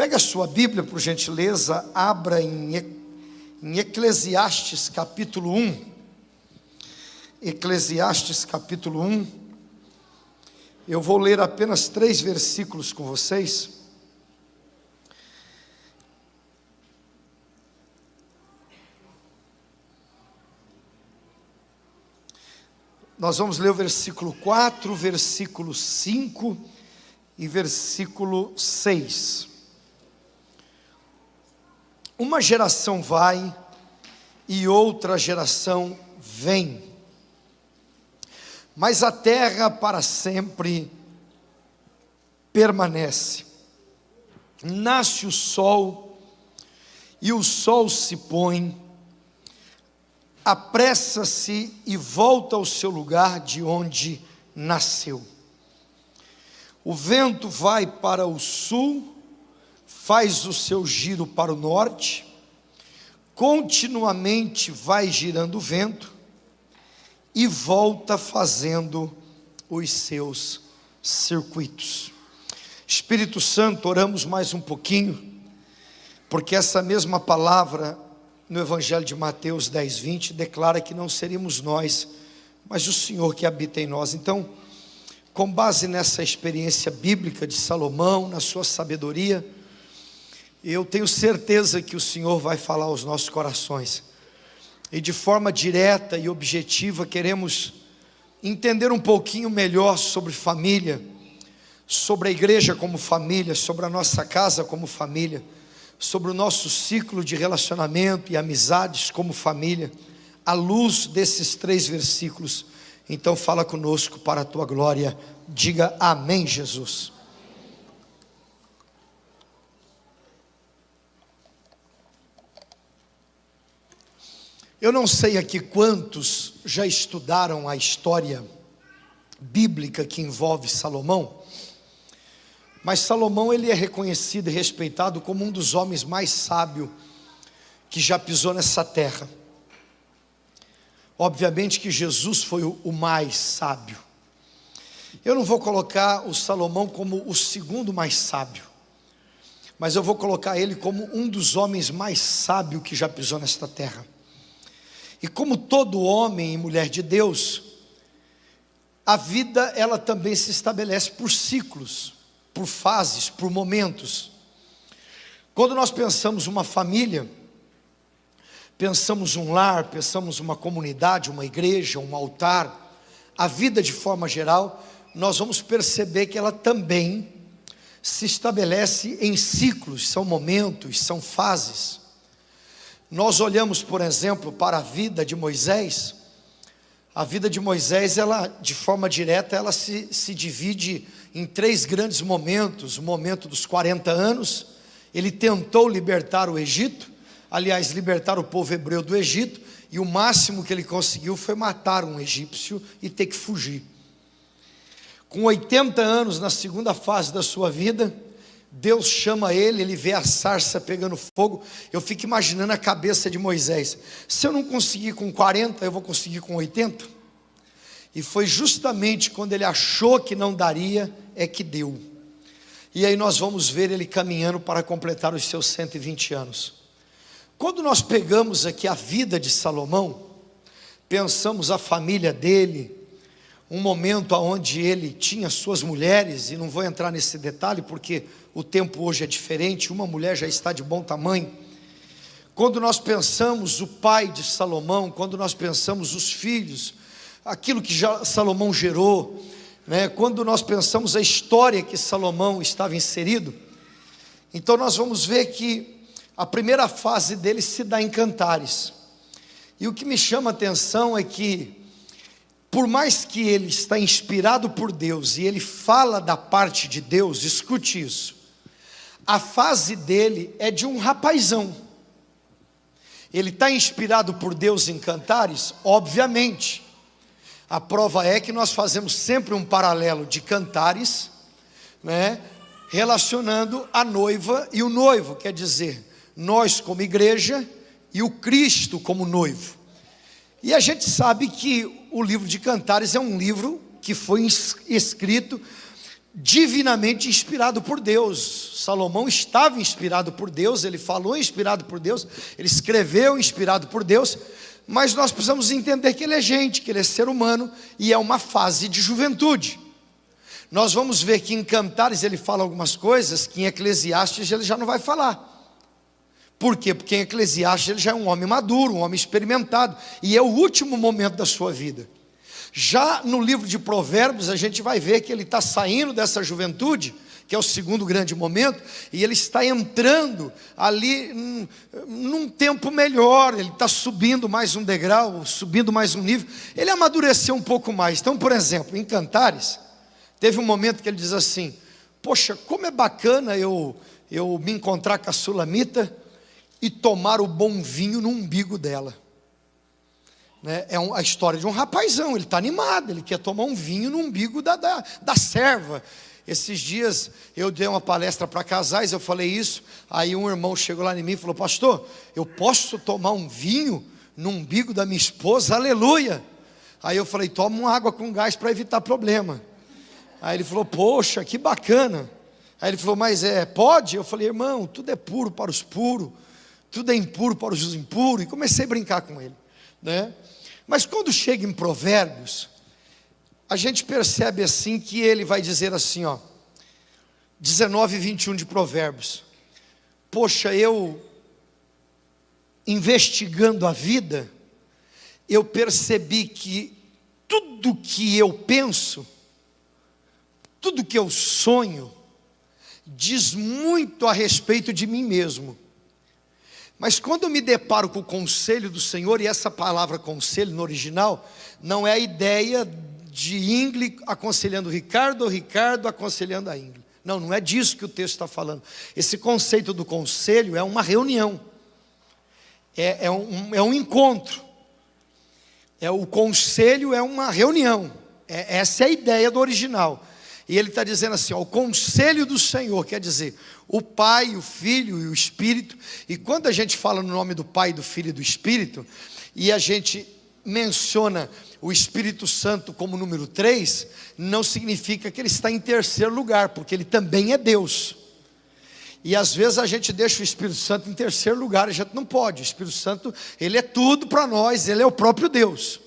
Pega a sua Bíblia, por gentileza, abra em Eclesiastes capítulo 1. Eclesiastes capítulo 1. Eu vou ler apenas 3 versículos com vocês. Nós vamos ler o versículo 4, versículo 5 e versículo 6. Uma geração vai e outra geração vem, mas a terra para sempre permanece. Nasce o sol e o sol se põe, apressa-se e volta ao seu lugar de onde nasceu. O vento vai para o sul, faz o seu giro para o norte, continuamente vai girando o vento e volta fazendo os seus circuitos. Espírito Santo, oramos mais um pouquinho, porque essa mesma palavra no Evangelho de Mateus 10:20 declara que não seríamos nós, mas o Senhor que habita em nós. Então, com base nessa experiência bíblica de Salomão, na sua sabedoria, eu tenho certeza que o Senhor vai falar aos nossos corações. E de forma direta e objetiva, queremos entender um pouquinho melhor sobre família, sobre a igreja como família, sobre a nossa casa como família, sobre o nosso ciclo de relacionamento e amizades como família, à luz desses 3 versículos. Então fala conosco para a tua glória. Diga amém, Jesus. Eu não sei aqui quantos já estudaram a história bíblica que envolve Salomão, mas Salomão ele é reconhecido e respeitado como um dos homens mais sábios que já pisou nessa terra. Obviamente que Jesus foi o mais sábio. Eu não vou colocar o Salomão como o segundo mais sábio, mas eu vou colocar ele como um dos homens mais sábios que já pisou nesta terra. E como todo homem e mulher de Deus, a vida ela também se estabelece por ciclos, por fases, por momentos. Quando nós pensamos uma família, pensamos um lar, pensamos uma comunidade, uma igreja, um altar, a vida de forma geral, nós vamos perceber que ela também se estabelece em ciclos, são momentos, são fases. Nós olhamos, por exemplo, para a vida de Moisés. A vida de Moisés, ela, de forma direta, ela se divide em 3 grandes momentos. O momento dos 40 anos, ele tentou libertar o Egito, aliás, libertar o povo hebreu do Egito, e o máximo que ele conseguiu foi matar um egípcio e ter que fugir. Com 80 anos, na segunda fase da sua vida, Deus chama ele vê a sarça pegando fogo. Eu fico imaginando a cabeça de Moisés. Se eu não conseguir com 40, eu vou conseguir com 80? E foi justamente quando ele achou que não daria, é que deu. E aí nós vamos ver ele caminhando para completar os seus 120 anos. Quando nós pegamos aqui a vida de Salomão, pensamos a família dele, um momento onde ele tinha suas mulheres, e não vou entrar nesse detalhe porque o tempo hoje é diferente, uma mulher já está de bom tamanho. Quando nós pensamos o pai de Salomão, quando nós pensamos os filhos, aquilo que Salomão gerou, né? Quando nós pensamos a história que Salomão estava inserido, então nós vamos ver que a primeira fase dele se dá em Cantares. E o que me chama a atenção é que, por mais que ele está inspirado por Deus e ele fala da parte de Deus, escute isso, a fase dele é de um rapazão. Ele está inspirado por Deus em Cantares? Obviamente. A prova é que nós fazemos sempre um paralelo de Cantares, né, relacionando a noiva e o noivo, quer dizer, nós como igreja e o Cristo como noivo. E a gente sabe que o livro de Cantares é um livro que foi escrito divinamente inspirado por Deus. Salomão estava inspirado por Deus, ele falou inspirado por Deus, ele escreveu inspirado por Deus, mas nós precisamos entender que ele é gente, que ele é ser humano, e é uma fase de juventude. Nós vamos ver que em Cantares ele fala algumas coisas que em Eclesiastes ele já não vai falar. Por quê? Porque em Eclesiastes ele já é um homem maduro, um homem experimentado, e é o último momento da sua vida. Já no livro de Provérbios a gente vai ver que ele está saindo dessa juventude, que é o segundo grande momento, e ele está entrando ali num tempo melhor, ele está subindo mais um degrau, subindo mais um nível, ele amadureceu um pouco mais. Então, por exemplo, em Cantares, teve um momento que ele diz assim: poxa, como é bacana eu me encontrar com a Sulamita e tomar o bom vinho no umbigo dela. É a história de um rapazão, ele está animado, ele quer tomar um vinho no umbigo da serva. Esses dias eu dei uma palestra para casais, eu falei isso, aí um irmão chegou lá em mim e falou: pastor, eu posso tomar um vinho no umbigo da minha esposa? Aleluia! Aí eu falei: toma uma água com gás para evitar problema. Aí ele falou: poxa, que bacana. Aí ele falou: mas pode? Eu falei: irmão, tudo é puro para os puros, tudo é impuro para os impuros, e comecei a brincar com ele, né? Mas quando chega em Provérbios, a gente percebe assim que ele vai dizer assim, 19 e 21 de Provérbios: poxa, eu investigando a vida, eu percebi que tudo que eu penso, tudo que eu sonho, diz muito a respeito de mim mesmo. Mas quando eu me deparo com o conselho do Senhor, e essa palavra conselho no original, não é a ideia de Ingrid aconselhando Ricardo, ou Ricardo aconselhando a Ingrid. Não é disso que o texto está falando. Esse conceito do conselho é uma reunião, é um encontro. O conselho é uma reunião, essa é a ideia do original. E ele está dizendo assim, o conselho do Senhor, quer dizer, o Pai, o Filho e o Espírito. E quando a gente fala no nome do Pai, do Filho e do Espírito, e a gente menciona o Espírito Santo como número 3, não significa que ele está em terceiro lugar, porque ele também é Deus. E às vezes a gente deixa o Espírito Santo em terceiro lugar, a gente não pode. O Espírito Santo, ele é tudo para nós, ele é o próprio Deus.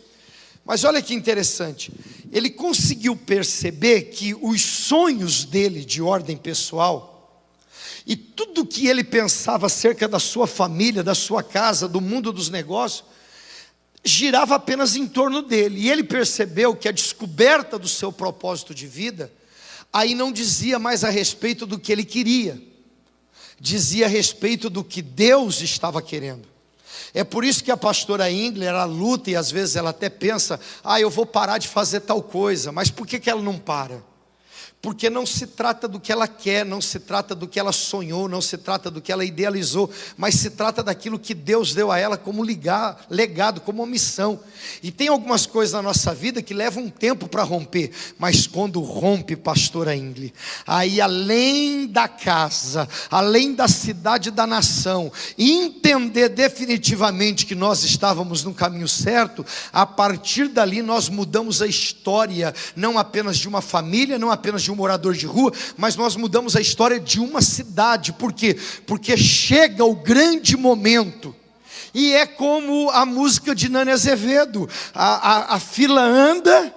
Mas olha que interessante, ele conseguiu perceber que os sonhos dele de ordem pessoal, e tudo que ele pensava acerca da sua família, da sua casa, do mundo dos negócios, girava apenas em torno dele. E ele percebeu que a descoberta do seu propósito de vida, aí não dizia mais a respeito do que ele queria, dizia a respeito do que Deus estava querendo. É por isso que a pastora Ingrid, ela luta e às vezes ela até pensa, eu vou parar de fazer tal coisa. Mas por que ela não para? Porque não se trata do que ela quer, não se trata do que ela sonhou, não se trata do que ela idealizou, mas se trata daquilo que Deus deu a ela como legado, como uma missão. E tem algumas coisas na nossa vida que levam um tempo para romper, mas quando rompe, pastora Ingrid, aí além da casa, além da cidade e da nação, entender definitivamente que nós estávamos no caminho certo, a partir dali nós mudamos a história, não apenas de uma família, não apenas de um morador de rua, mas nós mudamos a história de uma cidade. Por quê? Porque chega o grande momento, e é como a música de Nani Azevedo, a fila anda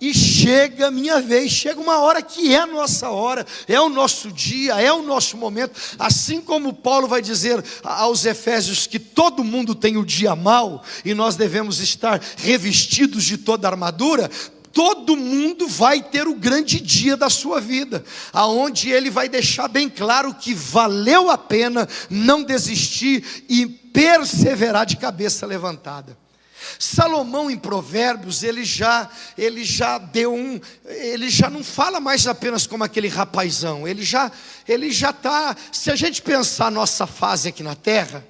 e chega a minha vez. Chega uma hora que é a nossa hora, é o nosso dia, é o nosso momento. Assim como Paulo vai dizer aos Efésios que todo mundo tem o dia mau, e nós devemos estar revestidos de toda a armadura. Todo mundo vai ter o grande dia da sua vida, aonde ele vai deixar bem claro que valeu a pena não desistir e perseverar de cabeça levantada. Salomão em Provérbios, ele já não fala mais apenas como aquele rapazão, ele já está, se a gente pensar a nossa fase aqui na terra,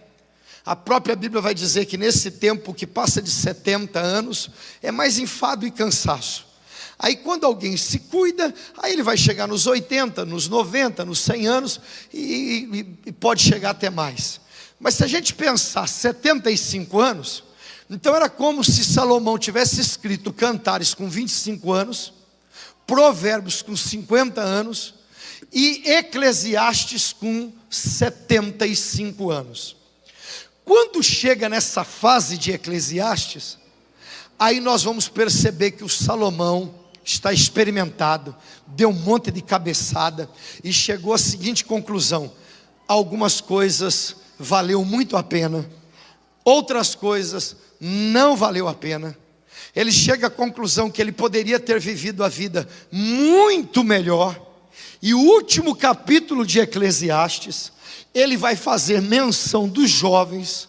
a própria Bíblia vai dizer que nesse tempo que passa de 70 anos, é mais enfado e cansaço. Aí quando alguém se cuida, aí ele vai chegar nos 80, nos 90, nos 100 anos, e pode chegar até mais. Mas se a gente pensar 75 anos, então era como se Salomão tivesse escrito Cantares com 25 anos, Provérbios com 50 anos e Eclesiastes com 75 anos. Quando chega nessa fase de Eclesiastes, aí nós vamos perceber que o Salomão está experimentado, deu um monte de cabeçada e chegou à seguinte conclusão: algumas coisas valeu muito a pena, outras coisas não valeu a pena. Ele chega à conclusão que ele poderia ter vivido a vida muito melhor. E o último capítulo de Eclesiastes, ele vai fazer menção dos jovens,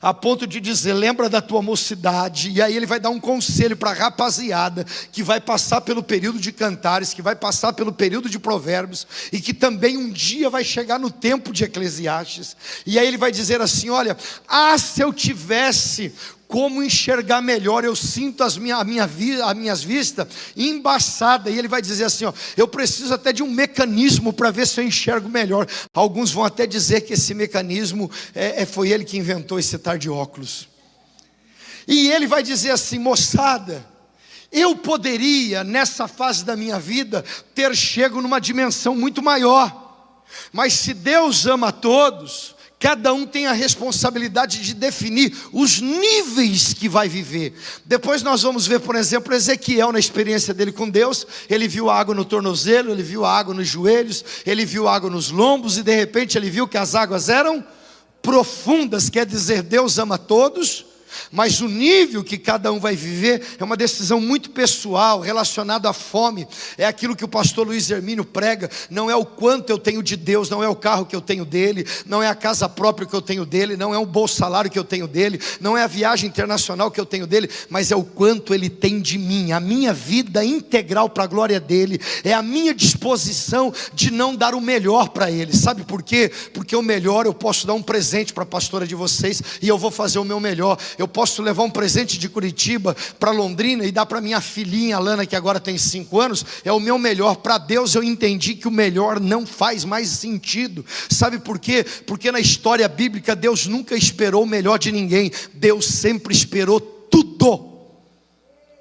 a ponto de dizer: lembra da tua mocidade. E aí ele vai dar um conselho para a rapaziada que vai passar pelo período de Cantares, que vai passar pelo período de Provérbios, e que também um dia vai chegar no tempo de Eclesiastes. E aí ele vai dizer assim: olha, se eu tivesse como enxergar melhor, eu sinto as minhas vistas embaçadas. E ele vai dizer assim: eu preciso até de um mecanismo para ver se eu enxergo melhor. Alguns vão até dizer que esse mecanismo foi ele que inventou esse tar de óculos. E ele vai dizer assim: moçada, eu poderia nessa fase da minha vida ter chego numa dimensão muito maior, mas se Deus ama a todos, cada um tem a responsabilidade de definir os níveis que vai viver. Depois nós vamos ver, por exemplo, Ezequiel na experiência dele com Deus. Ele viu a água no tornozelo, ele viu a água nos joelhos, ele viu a água nos lombos, e de repente ele viu que as águas eram profundas. Quer dizer, Deus ama todos, mas o nível que cada um vai viver é uma decisão muito pessoal, relacionada à fome. É aquilo que o pastor Luiz Hermínio prega: não é o quanto eu tenho de Deus, não é o carro que eu tenho dele, não é a casa própria que eu tenho dele, não é o bom salário que eu tenho dele, não é a viagem internacional que eu tenho dele, mas é o quanto ele tem de mim, a minha vida integral para a glória dele, é a minha disposição de não dar o melhor para ele. Sabe por quê? Porque o melhor eu posso dar um presente para a pastora de vocês, e eu vou fazer o meu melhor. Eu posso levar um presente de Curitiba para Londrina e dar para minha filhinha Alana, que agora tem 5 anos. É o meu melhor. Para Deus eu entendi que o melhor não faz mais sentido. Sabe por quê? Porque na história bíblica Deus nunca esperou o melhor de ninguém. Deus sempre esperou tudo.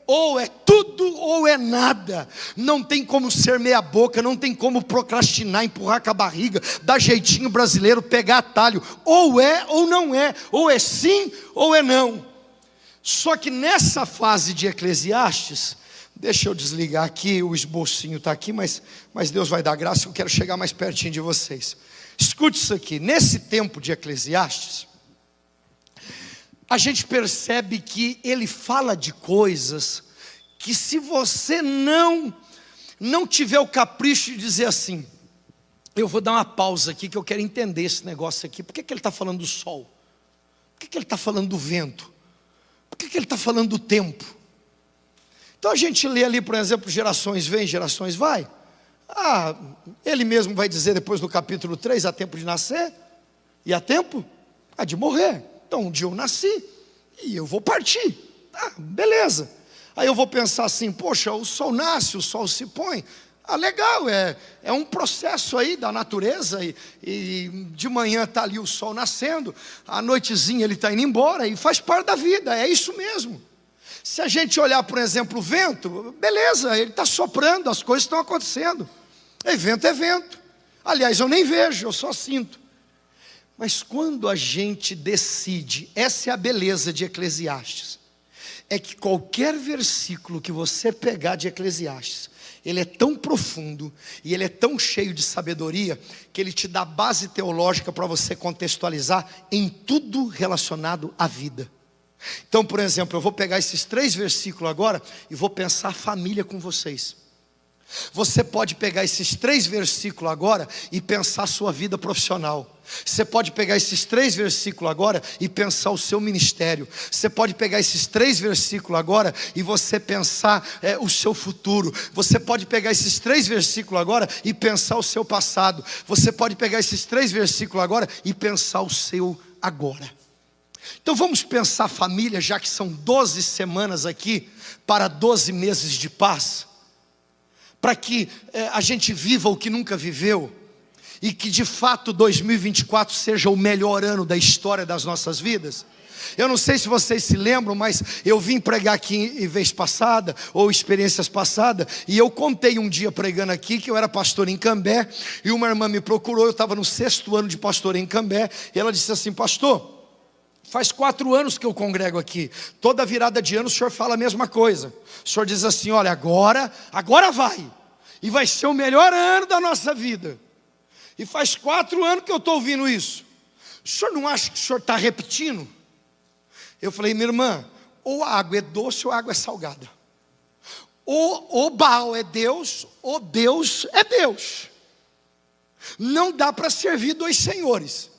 Ou é tudo ou é nada. Não tem como ser meia boca, não tem como procrastinar, empurrar com a barriga, dar jeitinho brasileiro, pegar atalho. Ou é ou não é, ou é sim ou é não. Só que nessa fase de Eclesiastes, deixa eu desligar aqui, o esbocinho está aqui, mas Deus vai dar graça, eu quero chegar mais pertinho de vocês. Escute isso aqui: nesse tempo de Eclesiastes, a gente percebe que ele fala de coisas que, se você não tiver o capricho de dizer assim: eu vou dar uma pausa aqui que eu quero entender esse negócio aqui. Por que ele está falando do sol? Por que ele está falando do vento? Por que ele está falando do tempo? Então a gente lê ali, por exemplo, gerações vêm, gerações vai. Ele mesmo vai dizer depois no capítulo 3, há tempo de nascer e há tempo de morrer. Então um dia eu nasci e eu vou partir. Beleza. Aí eu vou pensar assim: poxa, o sol nasce, o sol se põe. Legal, é um processo aí da natureza, e de manhã está ali o sol nascendo, à noitezinha ele está indo embora, e faz parte da vida, é isso mesmo. Se a gente olhar, por exemplo, o vento, beleza, ele está soprando, as coisas estão acontecendo. Vento é vento. Aliás, eu nem vejo, eu só sinto. Mas quando a gente decide, essa é a beleza de Eclesiastes, é que qualquer versículo que você pegar de Eclesiastes, ele é tão profundo e ele é tão cheio de sabedoria, que ele te dá base teológica para você contextualizar em tudo relacionado à vida. Então, por exemplo, eu vou pegar esses 3 versículos agora e vou pensar família com vocês. Você pode pegar esses 3 versículos agora e pensar a sua vida profissional. Você pode pegar esses 3 versículos agora e pensar o seu ministério. Você pode pegar esses 3 versículos agora e você pensar o seu futuro. Você pode pegar esses 3 versículos agora e pensar o seu passado. Você pode pegar esses 3 versículos agora e pensar o seu agora. Então vamos pensar família, já que são 12 semanas aqui para 12 meses de paz, para que a gente viva o que nunca viveu. e que de fato 2024 seja o melhor ano da história das nossas vidas. Eu não sei se vocês se lembram, mas eu vim pregar aqui em vez passada, ou experiências passadas, e eu contei um dia pregando aqui que eu era pastor em Cambé, e uma irmã me procurou, eu estava no 6º ano de pastor em Cambé, e ela disse assim: pastor, faz 4 anos que eu congrego aqui, toda virada de ano o senhor fala a mesma coisa, o senhor diz assim: olha, agora vai, e vai ser o melhor ano da nossa vida, e faz 4 anos que eu estou ouvindo isso, o senhor não acha que o senhor está repetindo? Eu falei: minha irmã, ou a água é doce ou a água é salgada, ou Baal é Deus, ou Deus é Deus, não dá para servir 2 senhores,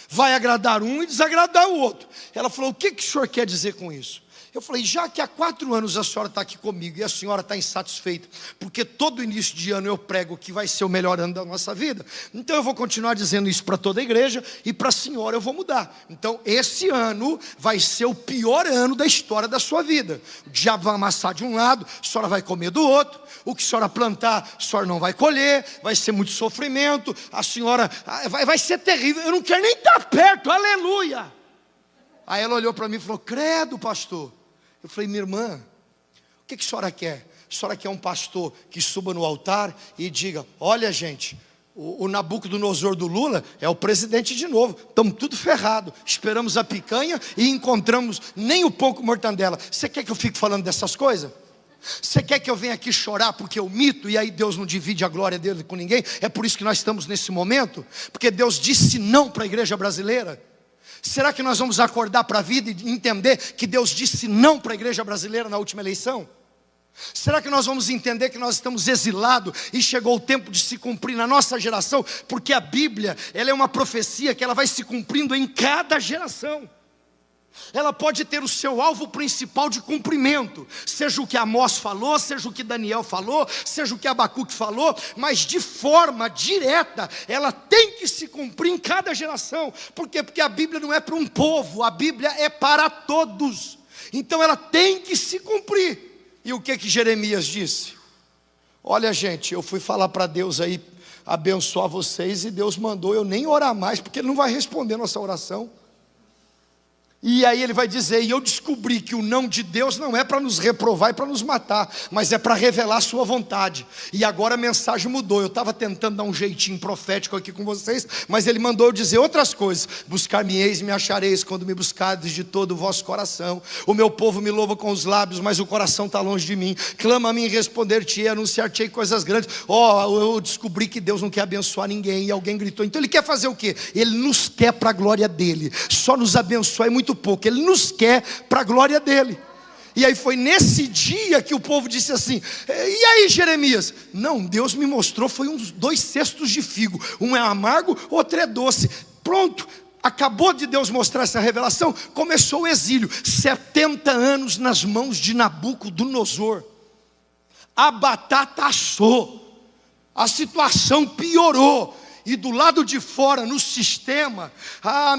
vai agradar um e desagradar o outro. Ela falou: o que o senhor quer dizer com isso? Eu falei: já que há 4 anos a senhora está aqui comigo e a senhora está insatisfeita, porque todo início de ano eu prego que vai ser o melhor ano da nossa vida, então eu vou continuar dizendo isso para toda a igreja, e para a senhora eu vou mudar. Então esse ano vai ser o pior ano da história da sua vida. O diabo vai amassar de um lado, a senhora vai comer do outro, o que a senhora plantar, a senhora não vai colher, vai ser muito sofrimento, a senhora vai ser terrível, eu não quero nem estar perto, aleluia. Aí ela olhou para mim e falou: credo, pastor. Eu falei: minha irmã, o que a senhora quer? A senhora quer um pastor que suba no altar e diga: olha gente, o Nabucodonosor do Lula é o presidente de novo, estamos tudo ferrado, esperamos a picanha e encontramos nem o pouco mortandela. Você quer que eu fique falando dessas coisas? Você quer que eu venha aqui chorar porque eu mito e aí Deus não divide a glória dele com ninguém? É por isso que nós estamos nesse momento, porque Deus disse não para a igreja brasileira. Será que nós vamos acordar para a vida e entender que Deus disse não para a igreja brasileira na última eleição? Será que nós vamos entender que nós estamos exilados e chegou o tempo de se cumprir na nossa geração? Porque a Bíblia, ela é uma profecia que ela vai se cumprindo em cada geração. Ela pode ter o seu alvo principal de cumprimento, seja o que Amós falou, seja o que Daniel falou, seja o que Abacuque falou, mas de forma direta, ela tem que se cumprir em cada geração. Por quê? Porque a Bíblia não é para um povo, a Bíblia é para todos, então ela tem que se cumprir. E o que Jeremias disse? Olha gente, eu fui falar para Deus aí, abençoar vocês, e Deus mandou eu nem orar mais, porque Ele não vai responder nossa oração. E aí ele vai dizer: e eu descobri que o não de Deus não é para nos reprovar e para nos matar, mas é para revelar a sua vontade. E agora a mensagem mudou. Eu estava tentando dar um jeitinho profético aqui com vocês, mas ele mandou eu dizer outras coisas: buscar-me-eis e me achareis, quando me buscardes de todo o vosso coração. O meu povo me louva com os lábios, mas o coração está longe de mim. Clama a mim e responder-te-ei, anunciar-te-ei coisas grandes. Eu descobri que Deus não quer abençoar ninguém. E alguém gritou. Então ele quer fazer o quê? Ele nos quer para a glória dele. Só nos abençoa é muito pouco, Ele nos quer para a glória dele. E aí foi nesse dia que o povo disse assim: e aí Jeremias? Não, Deus me mostrou, foi uns 2 cestos de figo, um é amargo, outro é doce. Pronto, acabou de Deus mostrar essa revelação, começou o exílio, 70 anos nas mãos de Nabucodonosor. A batata assou, a situação piorou. E do lado de fora, no sistema,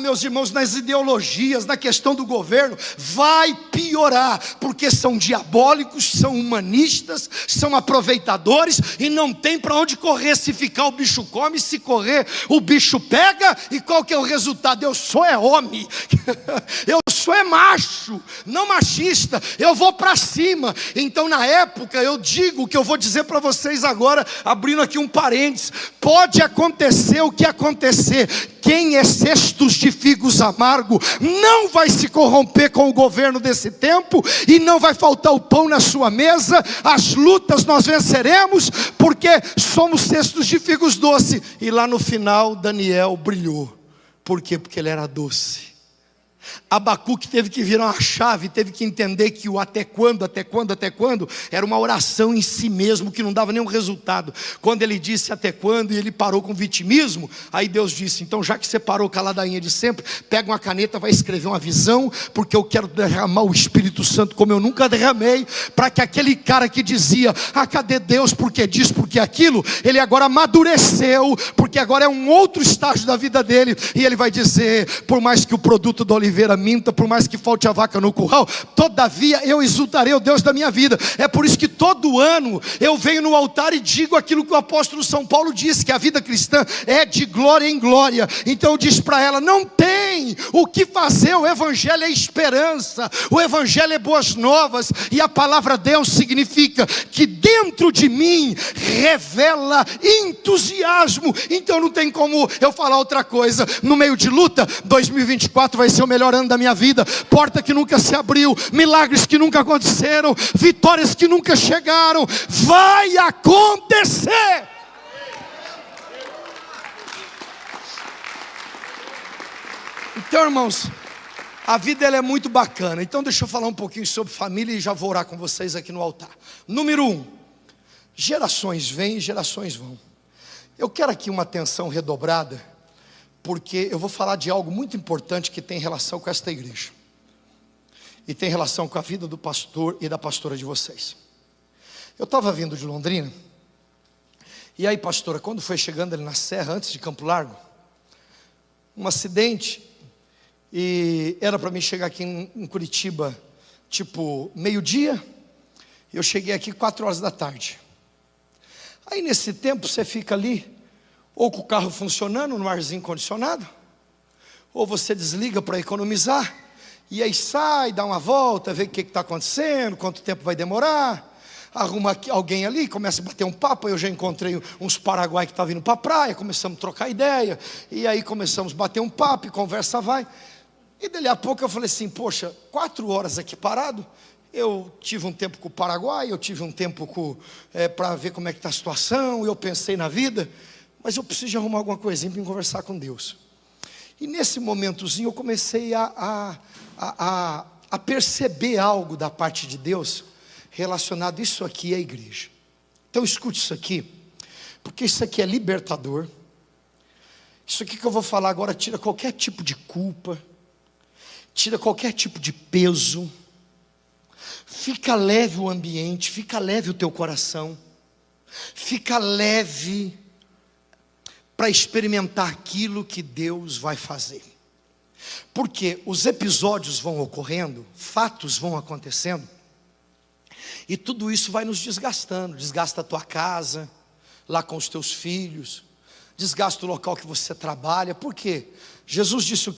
meus irmãos, nas ideologias, na questão do governo, vai piorar, porque são diabólicos, são humanistas, são aproveitadores, e não tem para onde correr. Se ficar o bicho come, se correr o bicho pega. E qual que é o resultado? Eu sou homem, eu sou macho, não machista, eu vou para cima. Então na época, eu digo o que eu vou dizer para vocês agora, abrindo aqui um parênteses: pode acontecer o que acontecer, quem é cestos de figos amargo não vai se corromper com o governo desse tempo, e não vai faltar o pão na sua mesa. As lutas nós venceremos, porque somos cestos de figos doce. E lá no final Daniel brilhou. Por quê? Porque ele era doce. Abacuque teve que virar uma chave, teve que entender que o até quando era uma oração em si mesmo, que não dava nenhum resultado. Quando ele disse até quando, e ele parou com vitimismo, aí Deus disse: então já que você parou com a ladainha de sempre, pega uma caneta, vai escrever uma visão, porque eu quero derramar o Espírito Santo como eu nunca derramei, para que aquele cara que dizia: cadê Deus, porque diz, porque aquilo, ele agora amadureceu, porque agora é um outro estágio da vida dele, e ele vai dizer: por mais que o produto do oliveira oliveira minta, por mais que falte a vaca no curral, todavia eu exultarei o Deus da minha vida. É por isso que todo ano eu venho no altar e digo aquilo que o apóstolo São Paulo disse, que a vida cristã é de glória em glória. Então eu disse para ela: não tem o que fazer, o evangelho é esperança, o evangelho é boas novas, e a palavra Deus significa que dentro de mim revela entusiasmo. Então não tem como eu falar outra coisa. No meio de luta, 2024 vai ser o melhor ano da minha vida. Porta que nunca se abriu, milagres que nunca aconteceram, vitórias que nunca chegaram, vai acontecer. Então, irmãos, a vida ela é muito bacana. Então deixa eu falar um pouquinho sobre família e já vou orar com vocês aqui no altar. Número 1, gerações vêm e gerações vão. Eu quero aqui uma atenção redobrada, porque eu vou falar de algo muito importante que tem relação com esta igreja, e tem relação com a vida do pastor e da pastora de vocês. Eu estava vindo de Londrina, e aí, pastora, quando foi chegando ali na serra, antes de Campo Largo, um acidente, e era para mim chegar aqui em Curitiba, tipo meio-dia. Eu cheguei aqui 4 horas da tarde. Aí nesse tempo você fica ali, ou com o carro funcionando no arzinho condicionado, ou você desliga para economizar, e aí sai, dá uma volta, vê o que está acontecendo, quanto tempo vai demorar, arruma alguém ali, começa a bater um papo. Eu já encontrei uns paraguaios que estavam vindo para a praia, começamos a trocar ideia, e aí começamos a bater um papo, e conversa vai, e dali a pouco eu falei assim: poxa, 4 horas aqui parado. Eu tive um tempo com o Paraguai, eu tive um tempo para ver como é que está a situação, eu pensei na vida, mas eu preciso de arrumar alguma coisinha para conversar com Deus. E nesse momentozinho eu comecei a perceber algo da parte de Deus, relacionado a isso aqui à igreja. Então escute isso aqui, porque isso aqui é libertador. Isso aqui que eu vou falar agora tira qualquer tipo de culpa, tira qualquer tipo de peso. Fica leve o ambiente, fica leve o teu coração, fica leve para experimentar aquilo que Deus vai fazer. Porque os episódios vão ocorrendo, fatos vão acontecendo, e tudo isso vai nos desgastando. Desgasta a tua casa, lá com os teus filhos, desgasta o local que você trabalha. Por quê? Jesus disse o